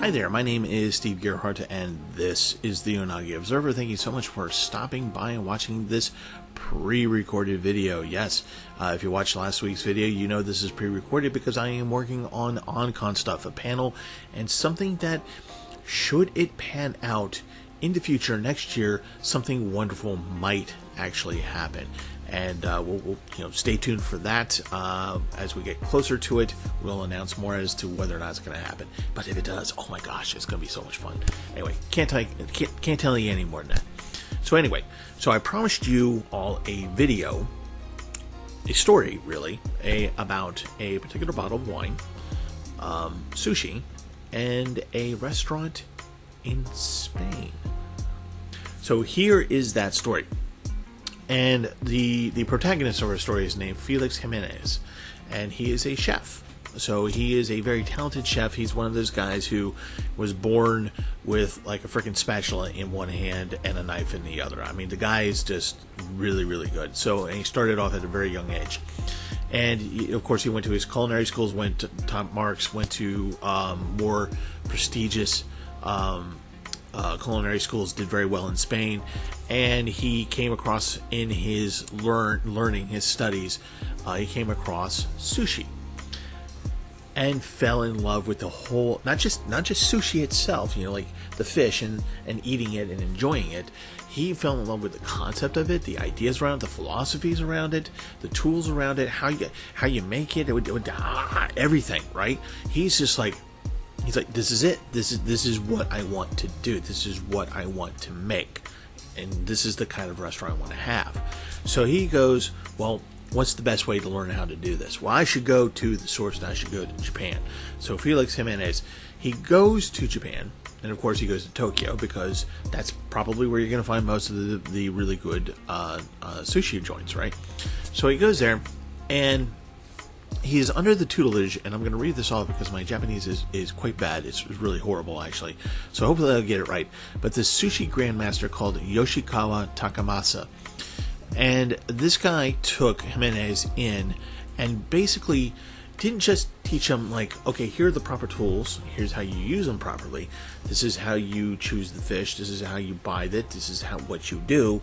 Hi there, my name is Steve Gerhardt, and this is the Unagi Observer. Thank you so much for stopping by and watching this pre-recorded video. Yes, if you watched last week's video, you know this is pre-recorded because I am working on OnCon stuff, a panel, and something that, should it pan out in the future, next year, something wonderful might actually happen. And we'll stay tuned for that. As we get closer to it, we'll announce more as to whether or not it's going to happen. But if it does, oh my gosh, it's going to be so much fun. Anyway, can't tell you any more than that. So anyway, I promised you all a video, a story really, about a particular bottle of wine, sushi, and a restaurant in Spain. So here is that story. And the protagonist of our story is named Felix Jimenez, and he is a chef. So he is a very talented chef. He's one of those guys who was born with like a freaking spatula in one hand and a knife in the other. I mean, the guy is just really, really good. And he started off at a very young age. And of course, he went to his culinary schools, went to top marks, went to more prestigious culinary schools, did very well in Spain, and he came across in his learning, his studies, he came across sushi and fell in love with the whole, not just sushi itself, like the fish and eating it and enjoying it. He fell in love with the concept of it, the ideas around it, the philosophies around it, the tools around it, how you make it, everything, right? He's like, this is it. This is what I want to do. This is what I want to make. And this is the kind of restaurant I want to have. So he goes, well, what's the best way to learn how to do this? Well, I should go to the source, and I should go to Japan. So Felix Jimenez, he goes to Japan, and of course he goes to Tokyo, because that's probably where you're going to find most of the really good sushi joints, right? So he goes there, and he's under the tutelage, and I'm going to read this off because my Japanese is quite bad. It's really horrible, actually. So hopefully I'll get it right. But this sushi grandmaster called Yoshikawa Takamasa. And this guy took Jimenez in and basically didn't just teach him, like, okay, here are the proper tools. Here's how you use them properly. This is how you choose the fish. This is how you buy it. This is what you do.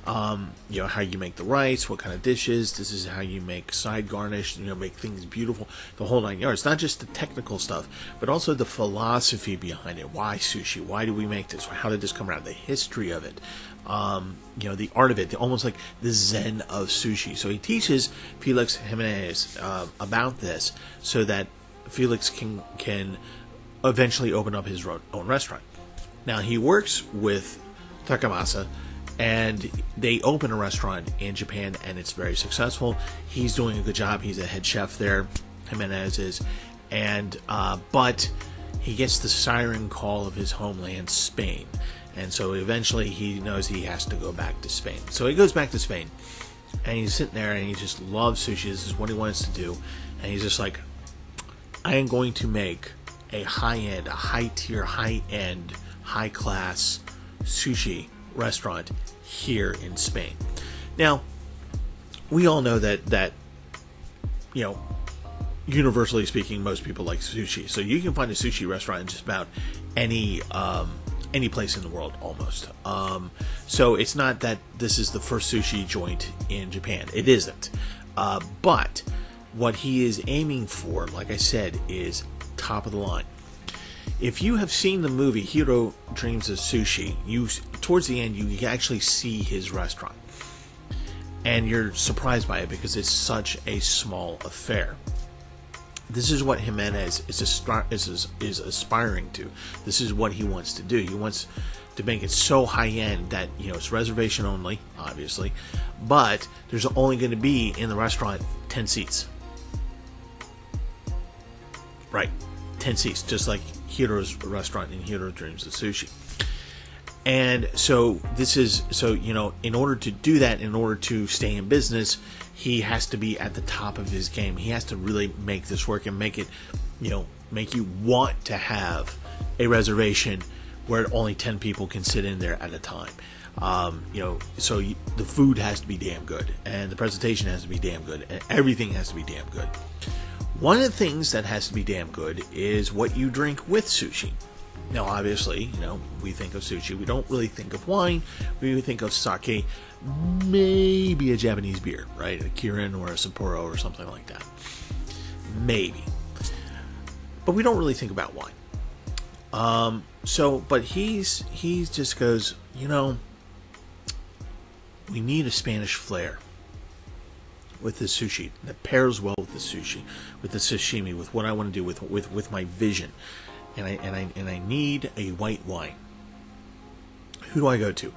How you make the rice, what kind of dishes, this is how you make side garnish, make things beautiful, the whole nine yards. Not just the technical stuff, but also the philosophy behind it. Why sushi? Why do we make this? How did this come around? The history of it. The art of it, almost like the zen of sushi. So he teaches Felix Jimenez about this so that Felix can eventually open up his own restaurant. Now he works with Takamasa, and they open a restaurant in Japan, and it's very successful. He's doing a good job. He's a head chef there, Jimenez is, but he gets the siren call of his homeland, Spain, and so eventually he knows he has to go back to Spain. So he goes back to Spain, and he's sitting there, and he just loves sushi. This is what he wants to do, and he's just like, I am going to make a high-end, a high-tier, high-end, high-class sushi restaurant here in Spain. Now, we all know that universally speaking, most people like sushi. So you can find a sushi restaurant in just about any place in the world, almost. So it's not that this is the first sushi joint in Japan. It isn't. But what he is aiming for, like I said, is top of the line. If you have seen the movie Kiro Dreams of Sushi, towards the end you actually see his restaurant, and you're surprised by it because it's such a small affair. This is what Jimenez is aspiring to. This is what he wants to do. He wants to make it so high end that it's reservation only, obviously, but there's only going to be in the restaurant 10 seats. Right. 10 seats, just like Kiro's restaurant in Kiro Dreams of Sushi. And so in order to do that, in order to stay in business, he has to be at the top of his game. He has to really make this work and make it, make you want to have a reservation where only 10 people can sit in there at a time. So the food has to be damn good, and the presentation has to be damn good, and everything has to be damn good. One of the things that has to be damn good is what you drink with sushi. Now, obviously, we think of sushi. We don't really think of wine. We think of sake, maybe a Japanese beer, right? A Kirin or a Sapporo or something like that. Maybe. But we don't really think about wine. But he just goes, we need a Spanish flair with the sushi that pairs well with the sushi, with the sashimi, with what I want to do, with my vision, and I need a white wine. Who do I go to?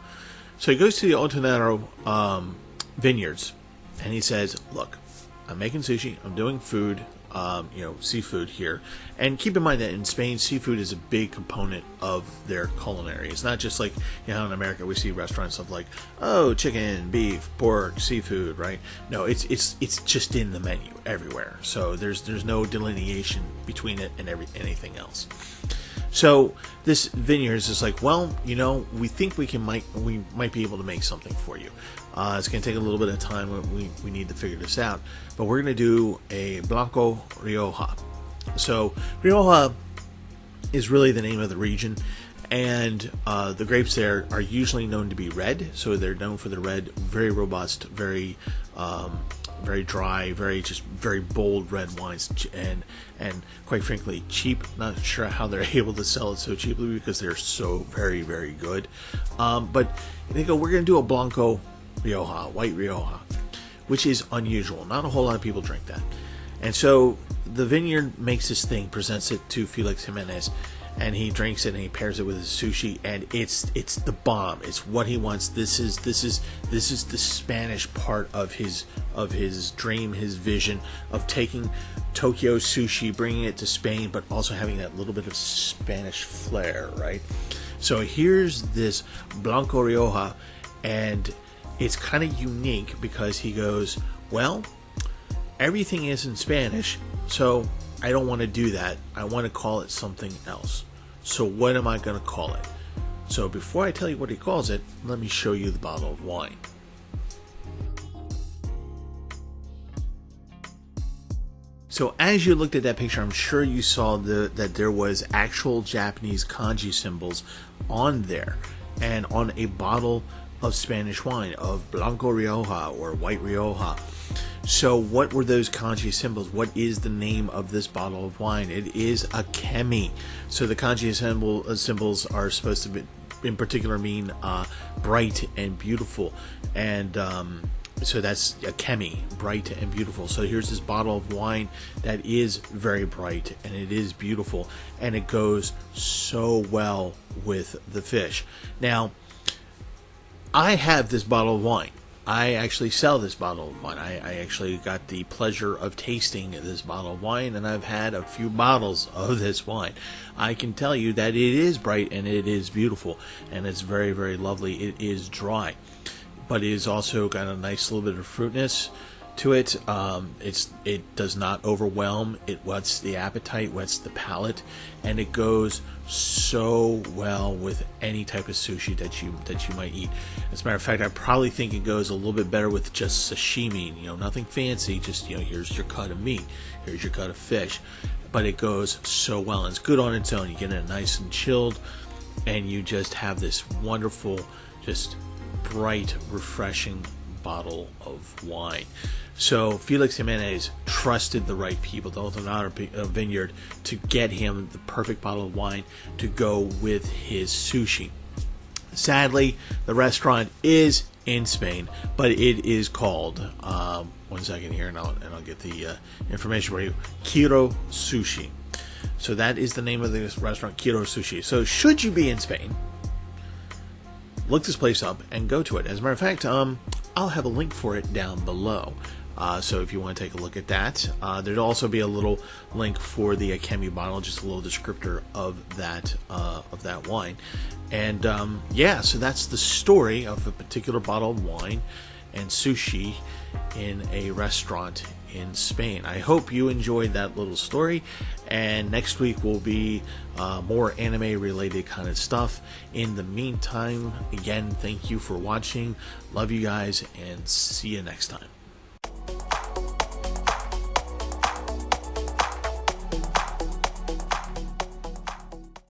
So he goes to the Otaku vineyards, and he says, "Look, I'm making sushi. I'm doing food." Seafood here. And keep in mind that in Spain, seafood is a big component of their culinary. It's not just like, in America we see restaurants of like, oh, chicken, beef, pork, seafood, right? No, it's just in the menu everywhere. So there's no delineation between it and anything else. So this vineyards is like, well, we think we might be able to make something for you. It's going to take a little bit of time. We need to figure this out. But we're going to do a Blanco Rioja. So Rioja is really the name of the region. And the grapes there are usually known to be red. So they're known for the red, very robust, very dry, very bold red wines, and quite frankly cheap. Not sure how they're able to sell it so cheaply because they're so very, very good. But they go, we're going to do a Blanco Rioja, white Rioja, which is unusual. Not a whole lot of people drink that. And so the vineyard makes this thing, presents it to Felix Jimenez, and he drinks it and he pairs it with his sushi, and it's the bomb. It's what he wants. This is the Spanish part of his dream, his vision of taking Tokyo sushi, bringing it to Spain, but also having that little bit of Spanish flair, right? So here's this Blanco Rioja, and it's kind of unique because he goes, well, everything is in Spanish, so I don't want to do that. I want to call it something else. So what am I going to call it? So before I tell you what he calls it, let me show you the bottle of wine. So as you looked at that picture, I'm sure you saw that there was actual Japanese kanji symbols on there, and on a bottle of Spanish wine, of Blanco Rioja or white Rioja. So what were those kanji symbols? What is the name of this bottle of wine? It is Akemi. So the kanji symbols are supposed to be, in particular, mean bright and beautiful. And so that's Akemi, bright and beautiful. So here's this bottle of wine that is very bright and it is beautiful, and it goes so well with the fish. Now, I have this bottle of wine. I actually sell this bottle of wine. I actually got the pleasure of tasting this bottle of wine, and I've had a few bottles of this wine. I can tell you that it is bright and it is beautiful, and it's very, very lovely. It is dry, but it has also got a nice little bit of fruitness to it. It does not overwhelm. It whets the appetite, whets the palate, and it goes so well with any type of sushi that you might eat. As a matter of fact, I probably think it goes a little bit better with just sashimi. Nothing fancy. Just here's your cut of meat, here's your cut of fish, but it goes so well. And it's good on its own. You get it nice and chilled, and you just have this wonderful, just bright, refreshing bottle of wine. So Felix Jimenez trusted the right people, the Otaku vineyard, to get him the perfect bottle of wine to go with his sushi. Sadly, the restaurant is in Spain, but it is called, one second here, and I'll get the information for you, Kiro Sushi. So that is the name of this restaurant, Kiro Sushi. So should you be in Spain, look this place up and go to it. As a matter of fact, I'll have a link for it down below. So if you want to take a look at that, there'd also be a little link for the Akemi bottle, just a little descriptor of that wine. And so that's the story of a particular bottle of wine and sushi in a restaurant in Spain. I hope you enjoyed that little story, and next week will be more anime related kind of stuff. In the meantime, again, thank you for watching. Love you guys, and see you next time.